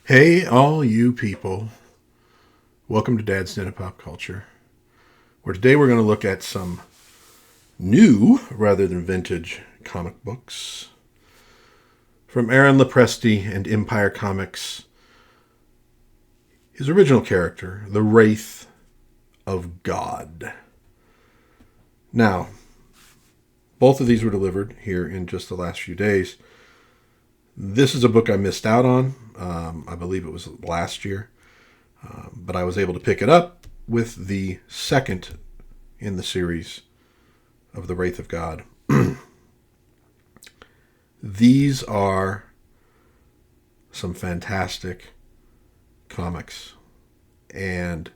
Hey, all you people. Welcome to Dad's Den of Pop Culture, where today we're going to look at some new, rather than vintage, comic books. From Aaron Lopresti and Empire Comics, his original character, the Wraith of God. Now, both of these were delivered here in just the last few days. This is a book I missed out on. I believe it was last year. But I was able to pick it up with the second in the series of the Wraith of God. These are some fantastic comics and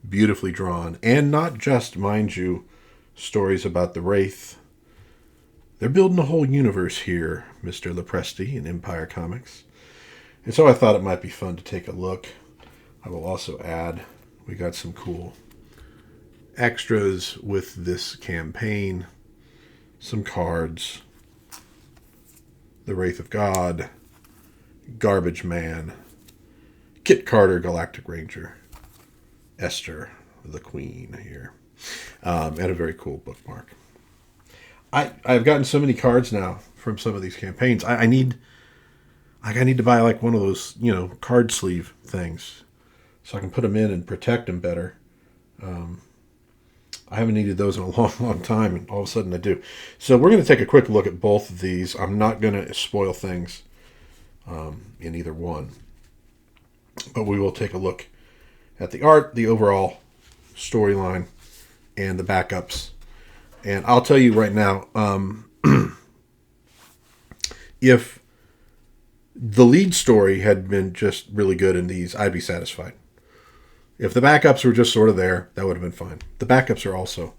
beautifully drawn. And not just, mind you, stories about the Wraith. They're building a whole universe here, Mr. Lopresti in Empire Comics. And so I thought it might be fun to take a look. I will also add, we got some cool extras with this campaign. Some cards. The Wraith of God. Garbage Man. Kit Carter, Galactic Ranger. Esther, the Queen here. And a very cool bookmark. I've gotten so many cards now from some of these campaigns. I need to buy like one of those, card sleeve things, so I can put them in and protect them better. I haven't needed those in a long, long time, and all of a sudden I do. So we're going to take a quick look at both of these. I'm not going to spoil things in either one, but we will take a look at the art, the overall storyline, and the backups. And I'll tell you right now, if the lead story had been just really good in these, I'd be satisfied. If the backups were just sort of there, that would have been fine. The backups are also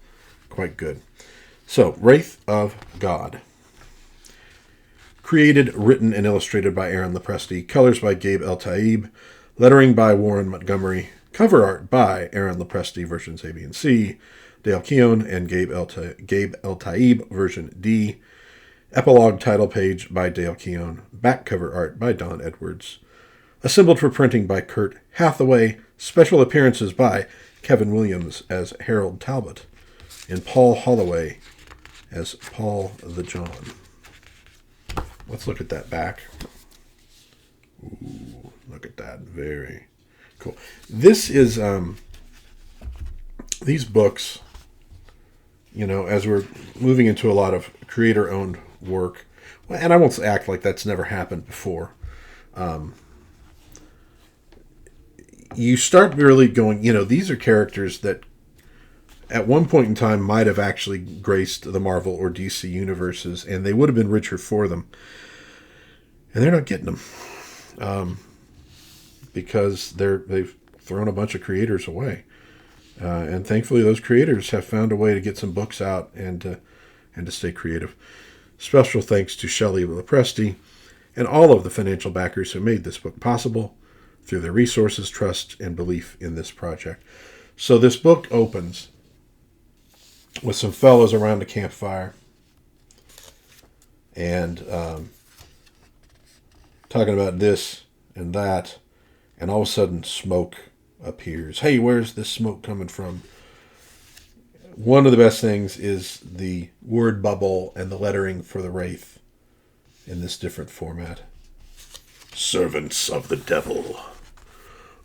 quite good. So, Wraith of God. Created, written, and illustrated by Aaron Lopresti. Colors by Gabe Eltaeb. Lettering by Warren Montgomery. Cover art by Aaron Lopresti, versions A, B, and C. Dale Keown and Gabe Eltaeb, version D. Epilogue title page by Dale Keown. Back cover art by Don Edwards. Assembled for printing by Kurt Hathaway. Special appearances by Kevin Williams as Harold Talbot. And Paul Holloway as Paul the John. Let's look at that back. Ooh, look at that. Very cool. This is, these books, as we're moving into a lot of creator-owned work, and I won't act like that's never happened before, you start really going, these are characters that at one point in time might have actually graced the Marvel or DC universes, and they would have been richer for them. And they're not getting them. Because they've thrown a bunch of creators away. And thankfully those creators have found a way to get some books out and to stay creative. Special thanks to Shelley Lopresti and all of the financial backers who made this book possible through their resources, trust, and belief in this project. So this book opens with some fellows around a campfire and talking about this and that, and all of a sudden smoke appears. Hey, where's this smoke coming from? One of the best things is the word bubble and the lettering for the Wraith in this different format. Servants of the devil,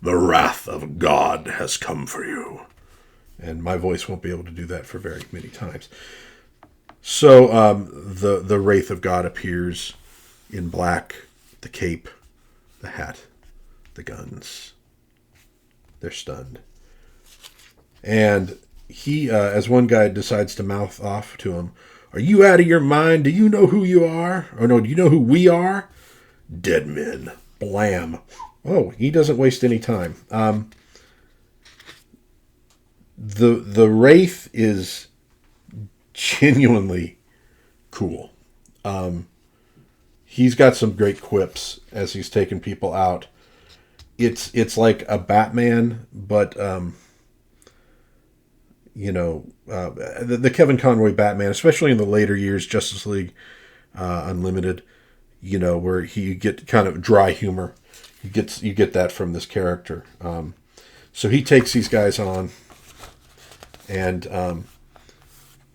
the wrath of God has come for you. And my voice won't be able to do that for very many times. So the Wraith of God appears in black, the cape, the hat, the guns. They're stunned. And he, as one guy decides to mouth off to him, "Are you out of your mind? Do you know who you are? Or no, do you know who we are? Dead men." Blam. Oh, he doesn't waste any time. The Wraith is genuinely cool. He's got some great quips as he's taking people out. It's like a Batman, but the Kevin Conroy Batman, especially in the later years, Justice League Unlimited, where he get kind of dry humor. You get that from this character. So he takes these guys on, and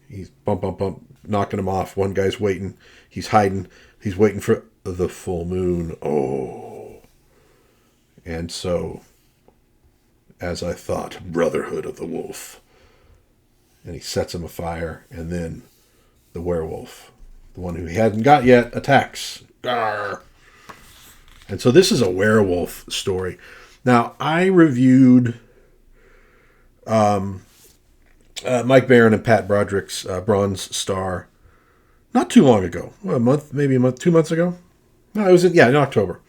he's bump, knocking them off. One guy's waiting. He's hiding. He's waiting for the full moon. Oh. And so, as I thought, Brotherhood of the Wolf. And he sets him afire, and then the werewolf, the one who he hadn't got yet, attacks. Garr. And so this is a werewolf story. Now, I reviewed Mike Barron and Pat Broderick's Bronze Star not too long ago. Well, maybe a month, 2 months ago. No, it was in October.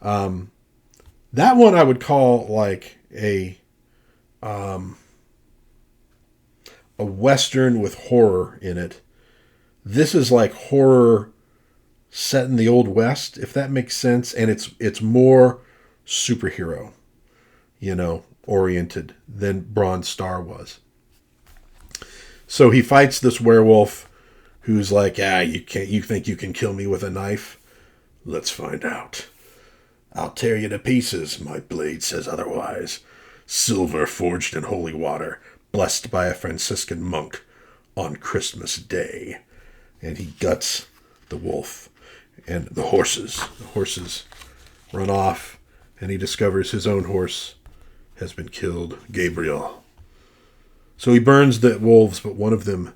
That one I would call like a Western with horror in it. This is like horror set in the Old West, if that makes sense, and it's more superhero, oriented than Bronze Star was. So he fights this werewolf who's like, you think you can kill me with a knife? Let's find out. I'll tear you to pieces, my blade says otherwise. Silver forged in holy water, blessed by a Franciscan monk on Christmas Day. And he guts the wolf. And the horses run off, and he discovers his own horse has been killed, Gabriel. So he burns the wolves, but one of them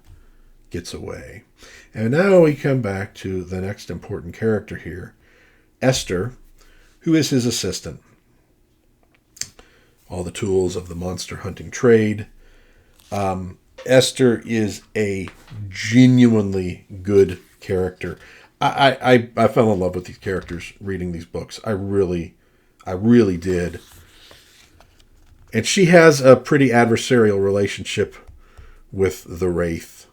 gets away. And now we come back to the next important character here, Esther, who is his assistant. All the tools of the monster hunting trade. Esther is a genuinely good character. I fell in love with these characters reading these books. I really did. And she has a pretty adversarial relationship with the Wraith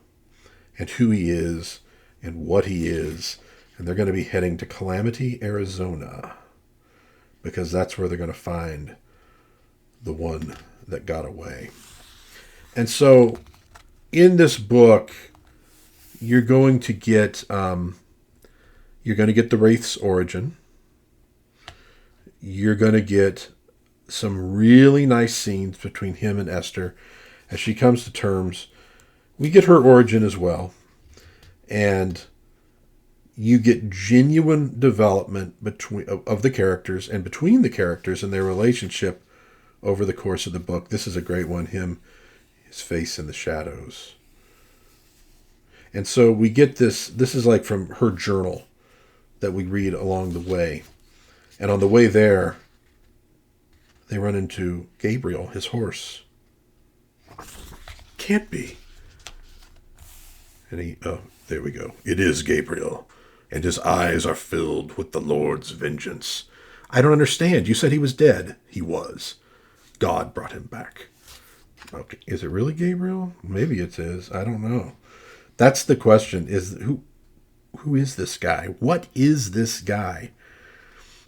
and who he is and what he is. And they're going to be heading to Calamity, Arizona, because that's where they're going to find the one that got away. And so in this book, you're going to get the Wraith's origin. You're going to get some really nice scenes between him and Esther as she comes to terms. We get her origin as well. And you get genuine development of the characters and between the characters and their relationship over the course of the book. This is a great one. His face in the shadows. And so we get this. This is like from her journal that we read along the way. And on the way there, they run into Gabriel, his horse. Can't be. And there we go. It is Gabriel. And his eyes are filled with the Lord's vengeance. I don't understand. You said he was dead. He was. God brought him back. Okay. Is it really Gabriel? Maybe it is. I don't know. That's the question. Who is this guy? What is this guy?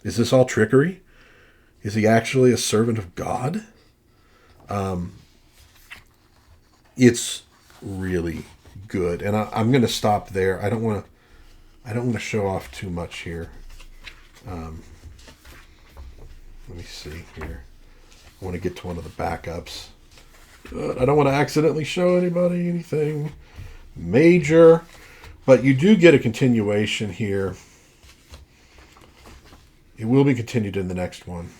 Is this all trickery? Is he actually a servant of God? It's really good. And I'm going to stop there. I don't want to show off too much here. Let me see here. I want to get to one of the backups. But I don't want to accidentally show anybody anything major. But you do get a continuation here. It will be continued in the next one.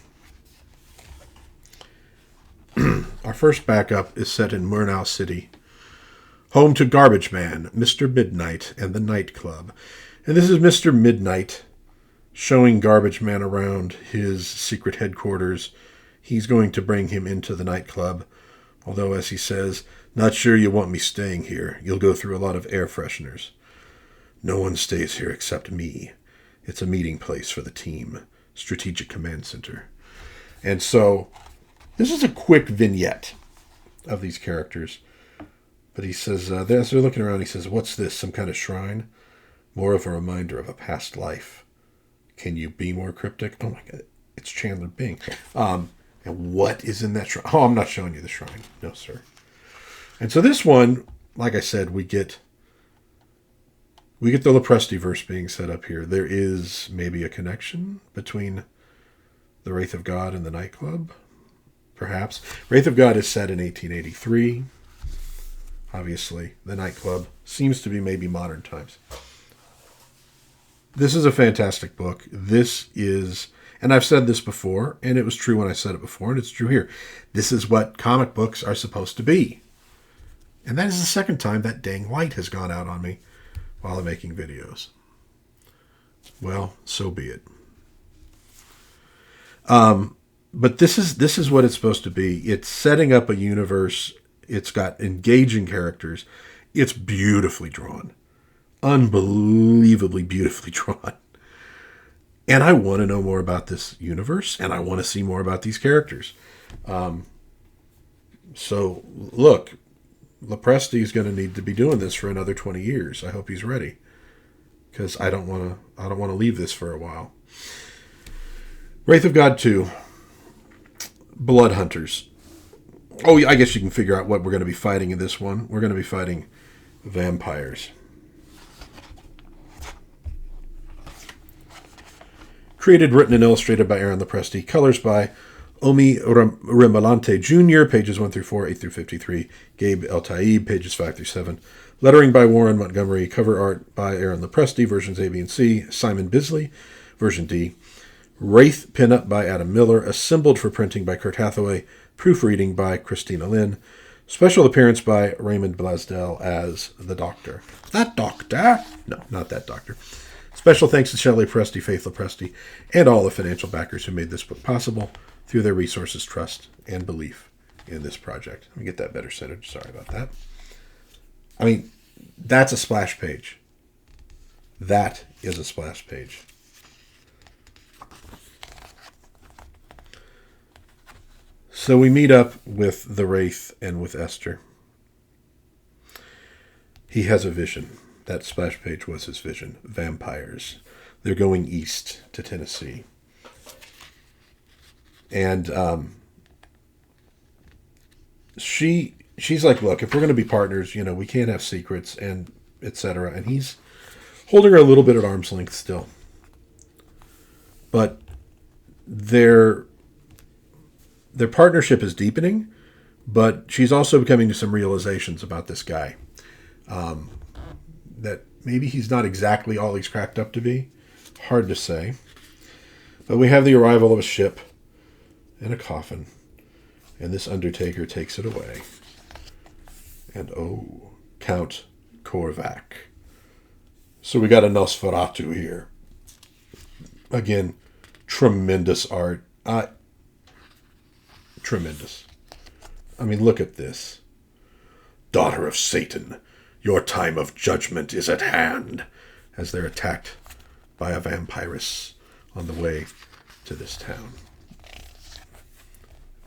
Our first backup is set in Murnau City, home to Garbage Man, Mr. Midnight, and the nightclub. And this is Mr. Midnight showing Garbage Man around his secret headquarters. He's going to bring him into the nightclub, although, as he says, not sure you want me staying here. You'll go through a lot of air fresheners. No one stays here except me. It's a meeting place for the team. Strategic Command Center. And so, this is a quick vignette of these characters. But he says, as they're looking around, he says, what's this, some kind of shrine? More of a reminder of a past life. Can you be more cryptic? Oh my God, it's Chandler Bing. And what is in that shrine? Oh, I'm not showing you the shrine. No, sir. And so this one, like I said, we get the Lopresti verse being set up here. There is maybe a connection between The Wraith of God in the nightclub, perhaps. Wraith of God is set in 1883. Obviously, the nightclub seems to be maybe modern times. This is a fantastic book. This is, and I've said this before, and it was true when I said it before, and it's true here. This is what comic books are supposed to be. And that is the second time that dang light has gone out on me while I'm making videos. Well, so be it. But this is what it's supposed to be. It's setting up a universe. It's got engaging characters. It's beautifully drawn. Unbelievably beautifully drawn. And I want to know more about this universe, and I want to see more about these characters. So, look, Lopresti is going to need to be doing this for another 20 years. I hope he's ready, because I don't want to leave this for a while. Wraith of God 2. Blood Hunters. Oh, I guess you can figure out what we're going to be fighting in this one. We're going to be fighting vampires. Created, written, and illustrated by Aaron Lopresti. Colors by Omi Rimbalante Jr., pages 1 through 4, 8 through 53. Gabe El Taib, pages 5 through 7. Lettering by Warren Montgomery. Cover art by Aaron Lopresti, versions A, B, and C. Simon Bisley, version D. Wraith pinup by Adam Miller. Assembled for printing by Kurt Hathaway. Proofreading by Christina Lynn. Special appearance by Raymond Blasdell as the Doctor. That Doctor? No, not that Doctor. Special thanks to Shelley Lopresti, Faith Lopresti, and all the financial backers who made this book possible through their resources, trust, and belief in this project. Let me get that better centered. Sorry about that. I mean, that's a splash page. That is a splash page. So we meet up with the Wraith and with Esther. He has a vision. That splash page was his vision. Vampires. They're going east to Tennessee. And she's like, look, if we're going to be partners, we can't have secrets, and etc. And he's holding her a little bit at arm's length still. But their partnership is deepening, but she's also coming to some realizations about this guy. That maybe he's not exactly all he's cracked up to be. Hard to say. But we have the arrival of a ship and a coffin, and this undertaker takes it away. And Count Korvac. So we got a Nosferatu here. Again, tremendous art. Tremendous. I mean, look at this. Daughter of Satan, your time of judgment is at hand, as they're attacked by a vampiress on the way to this town.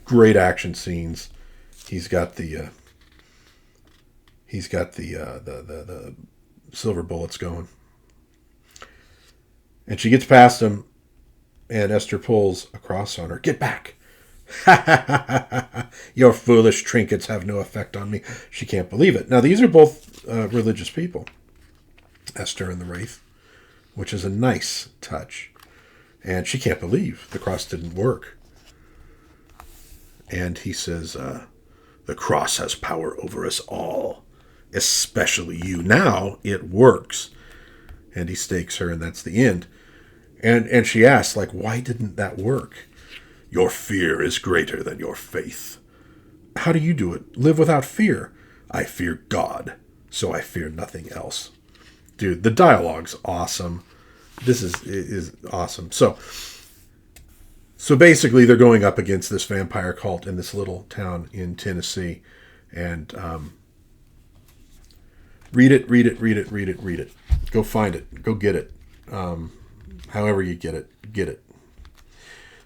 Great action scenes. He's got the silver bullets going, and she gets past him, and Esther pulls a cross on her. Get back! Your foolish trinkets have no effect on me. She can't believe it. Now, these are both religious people, Esther and the Wraith, which is a nice touch. And she can't believe the cross didn't work. And he says, the cross has power over us all, especially you. Now it works. And he stakes her, and that's the end. And she asks, why didn't that work? Your fear is greater than your faith. How do you do it? Live without fear. I fear God, so I fear nothing else. Dude, the dialogue's awesome. This is awesome. So basically they're going up against this vampire cult in this little town in Tennessee. And read it. Go find it. Go get it. However you get it.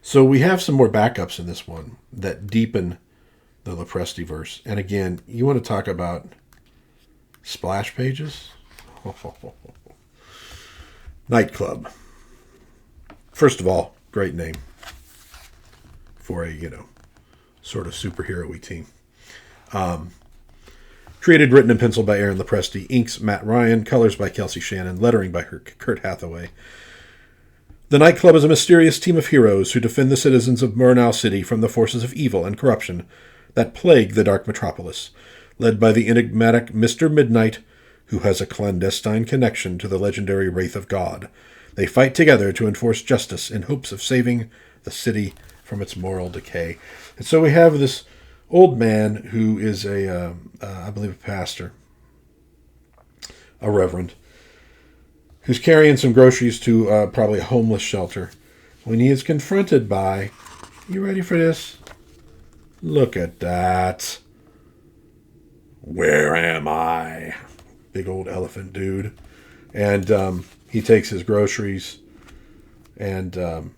So we have some more backups in this one that deepen the Lopresti verse. And again, you want to talk about splash pages? Nightclub. First of all, great name for a, sort of superhero-y team. Created, written, and penciled by Aaron Lopresti. Inks, Matt Ryan. Colors by Kelsey Shannon. Lettering by Kurt Hathaway. The nightclub is a mysterious team of heroes who defend the citizens of Murnau City from the forces of evil and corruption that plague the Dark Metropolis, led by the enigmatic Mr. Midnight, who has a clandestine connection to the legendary Wraith of God. They fight together to enforce justice in hopes of saving the city from its moral decay. And so we have this old man who is I believe, a pastor, a reverend, who's carrying some groceries to probably a homeless shelter, when he is confronted by, you ready for this? Look at that. Where am I? Big old elephant dude. And he takes his groceries and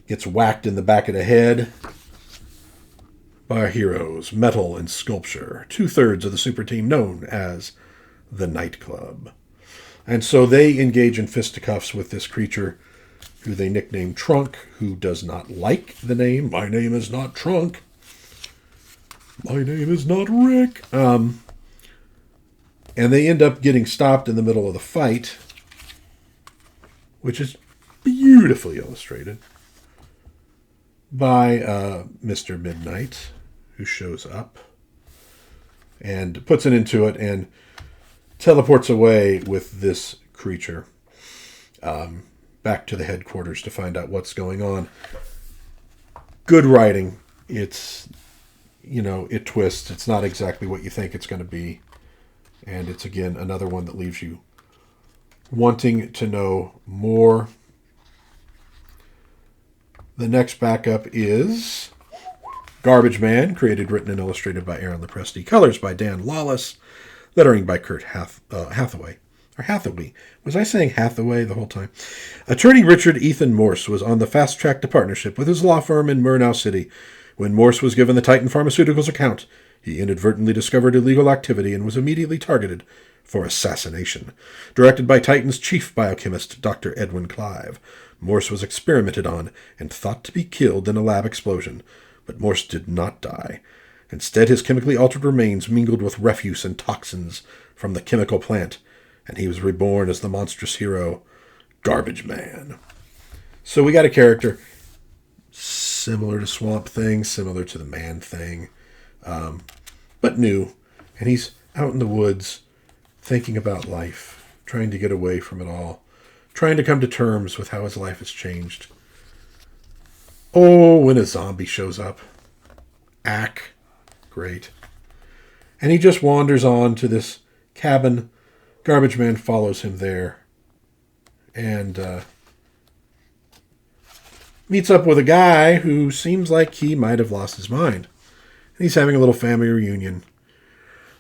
gets whacked in the back of the head by our heroes, metal and sculpture, 2/3 of the super team known as the Nightclub. And so they engage in fisticuffs with this creature who they nickname Trunk, who does not like the name. My name is not Trunk. My name is not Rick. And they end up getting stopped in the middle of the fight, which is beautifully illustrated by Mr. Midnight, who shows up and puts it into it and teleports away with this creature back to the headquarters to find out what's going on. Good writing. It's, it twists. It's not exactly what you think it's going to be. And it's, again, another one that leaves you wanting to know more. The next backup is Garbage Man, created, written, and illustrated by Aaron Lopresti. Colors by Dan Lawless. Lettering by Kurt Hathaway. Or Hathaway. Was I saying Hathaway the whole time? Attorney Richard Ethan Morse was on the fast track to partnership with his law firm in Murnau City. When Morse was given the Titan Pharmaceuticals account, he inadvertently discovered illegal activity and was immediately targeted for assassination. Directed by Titan's chief biochemist, Dr. Edwin Clive, Morse was experimented on and thought to be killed in a lab explosion, but Morse did not die. Instead, his chemically altered remains mingled with refuse and toxins from the chemical plant, and he was reborn as the monstrous hero, Garbage Man. So we got a character similar to Swamp Thing, similar to the Man Thing, but new. And he's out in the woods thinking about life, trying to get away from it all, trying to come to terms with how his life has changed. Oh, when a zombie shows up. Ack. Great. And he just wanders on to this cabin. Garbage Man follows him there and meets up with a guy who seems like he might have lost his mind. And he's having a little family reunion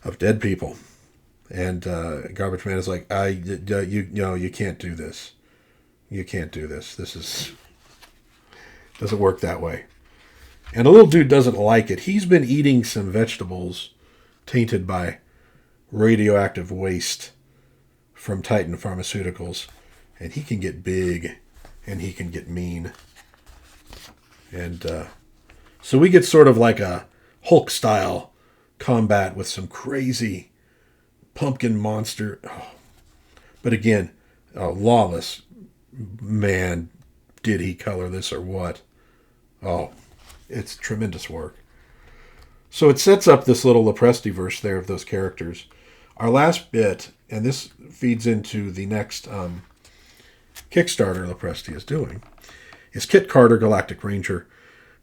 of dead people. And Garbage Man is like, you can't do this. You can't do this. Doesn't work that way. And the little dude doesn't like it. He's been eating some vegetables tainted by radioactive waste from Titan Pharmaceuticals. And he can get big and he can get mean. And so we get sort of like a Hulk-style combat with some crazy pumpkin monster. Oh. But again, Lawless, man, did he color this or what? Oh, it's tremendous work. So it sets up this little Lopresti verse there of those characters. Our last bit, and this feeds into the next Kickstarter Lopresti is doing, is Kit Carter, Galactic Ranger.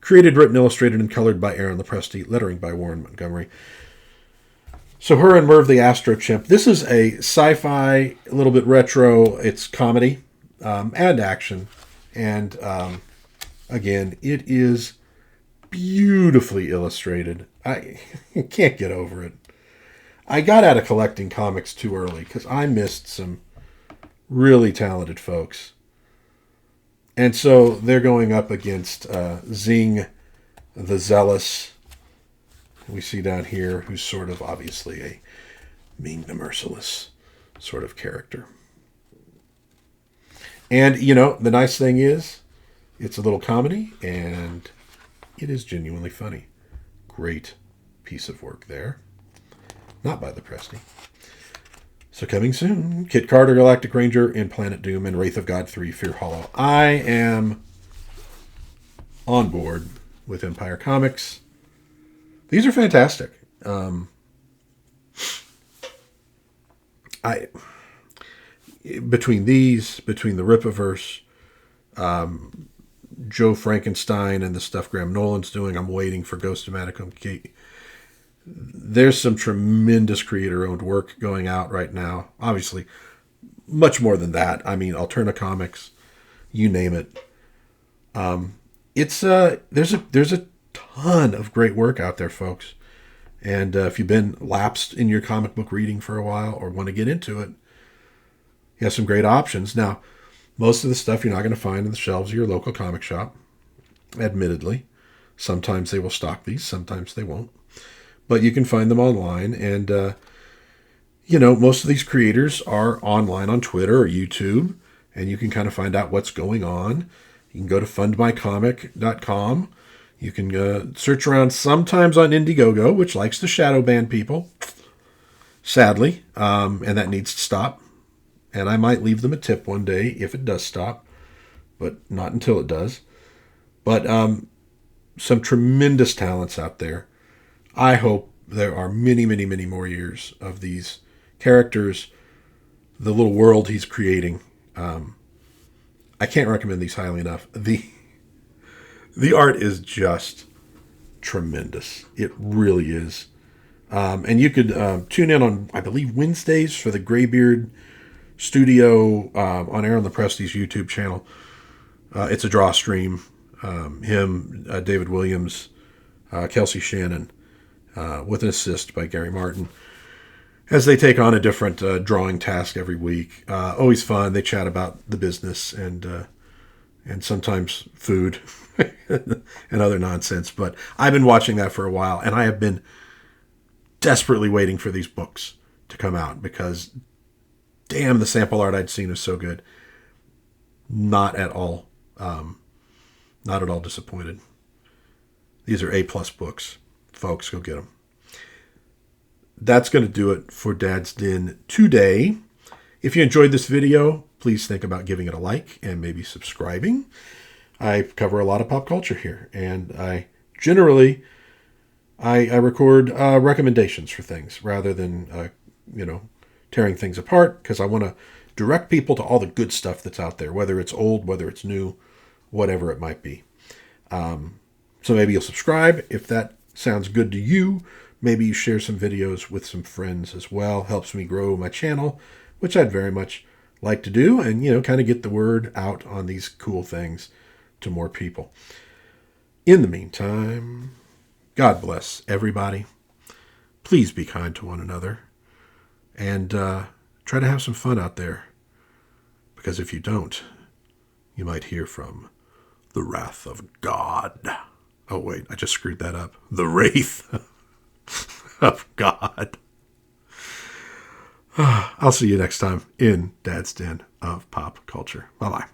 Created, written, illustrated, and colored by Aaron Lopresti. Lettering by Warren Montgomery. So her and Merv the Astro Chimp. This is a sci-fi, a little bit retro. It's comedy and action. And again, it is beautifully illustrated. I can't get over it. I got out of collecting comics too early because I missed some really talented folks. And so they're going up against Zing the Zealous. We see down here who's sort of obviously a Ming the Merciless sort of character. And, the nice thing is it's a little comedy and it is genuinely funny. Great piece of work there. Not by Lopresti. So coming soon, Kit Carter, Galactic Ranger, and Planet Doom, and Wraith of God 3, Fear Hollow. I am on board with Empire Comics. These are fantastic. Between the Rippaverse, Joe Frankenstein, and the stuff Graham Nolan's doing, I'm waiting for Ghost of Matacombe Key. There's some tremendous creator-owned work going out right now. Obviously, much more than that. I mean, Alterna Comics, you name it. There's a ton of great work out there, folks. And if you've been lapsed in your comic book reading for a while or want to get into it, you have some great options. Now, most of the stuff you're not going to find in the shelves of your local comic shop, admittedly. Sometimes they will stock these, sometimes they won't. But you can find them online. And, most of these creators are online on Twitter or YouTube, and you can kind of find out what's going on. You can go to fundmycomic.com. You can search around sometimes on Indiegogo, which likes to shadow ban people, sadly, and that needs to stop. And I might leave them a tip one day if it does stop, but not until it does. But some tremendous talents out there. I hope there are many, many, many more years of these characters, the little world he's creating. I can't recommend these highly enough. The art is just tremendous. It really is. And you could tune in on, I believe, Wednesdays for the Graybeard Studio on Aaron Lopresti's YouTube channel. It's a draw stream. Him, David Williams, Kelsey Shannon, with an assist by Gary Martin, as they take on a different drawing task every week. Always fun. They chat about the business and sometimes food and other nonsense. But I've been watching that for a while, and I have been desperately waiting for these books to come out because, damn, the sample art I'd seen is so good. Not at all disappointed. These are A+ books. Folks, go get them. That's going to do it for Dad's Den today. If you enjoyed this video, please think about giving it a like and maybe subscribing. I cover a lot of pop culture here, and I generally record recommendations for things rather than tearing things apart, because I want to direct people to all the good stuff that's out there, whether it's old, whether it's new, whatever it might be. So maybe you'll subscribe if that sounds good to you. Maybe you share some videos with some friends as well. Helps me grow my channel, which I'd very much like to do, and kind of get the word out on these cool things to more people. In the meantime, God bless everybody. Please be kind to one another, and try to have some fun out there, because if you don't, you might hear from the Wrath of God. Oh wait, I just screwed that up. The Wraith of God. I'll see you next time in Dad's Den of Pop Culture. Bye-bye.